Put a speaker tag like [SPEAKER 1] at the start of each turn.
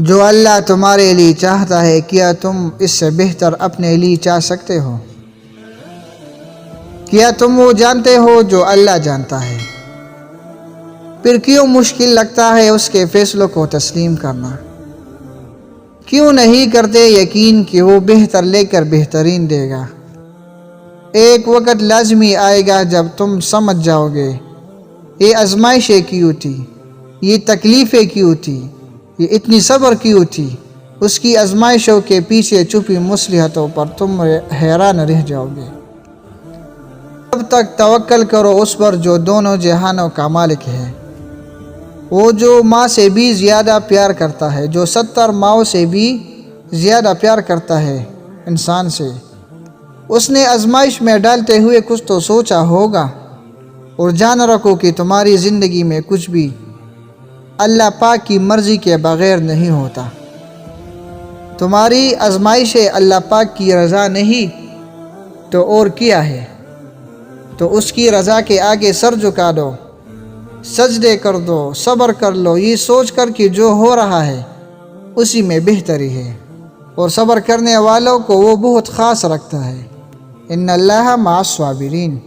[SPEAKER 1] جو اللہ تمہارے لیے چاہتا ہے کیا تم اس سے بہتر اپنے لیے چاہ سکتے ہو؟ کیا تم وہ جانتے ہو جو اللہ جانتا ہے؟ پھر کیوں مشکل لگتا ہے اس کے فیصلوں کو تسلیم کرنا؟ کیوں نہیں کرتے یقین کہ وہ بہتر لے کر بہترین دے گا؟ ایک وقت لازمی آئے گا جب تم سمجھ جاؤ گے یہ آزمائشیں کیوں تھی، یہ تکلیفیں کیوں تھی، یہ اتنی صبر کیوں تھی۔ اس کی آزمائشوں کے پیچھے چھپی مصلحتوں پر تم حیران رہ جاؤ گے۔ تب تک توکل کرو اس پر جو دونوں جہانوں کا مالک ہے، وہ جو ماں سے بھی زیادہ پیار کرتا ہے، جو 70 ماؤں سے بھی زیادہ پیار کرتا ہے انسان سے۔ اس نے آزمائش میں ڈالتے ہوئے کچھ تو سوچا ہوگا، اور جان رکھو کہ تمہاری زندگی میں کچھ بھی اللہ پاک کی مرضی کے بغیر نہیں ہوتا۔ تمہاری آزمائشیں اللہ پاک کی رضا نہیں تو اور کیا ہے؟ تو اس کی رضا کے آگے سر جھکا دو، سجدے کر دو، صبر کر لو، یہ سوچ کر کہ جو ہو رہا ہے اسی میں بہتری ہے، اور صبر کرنے والوں کو وہ بہت خاص رکھتا ہے۔ ان اللہ مع الصابرین۔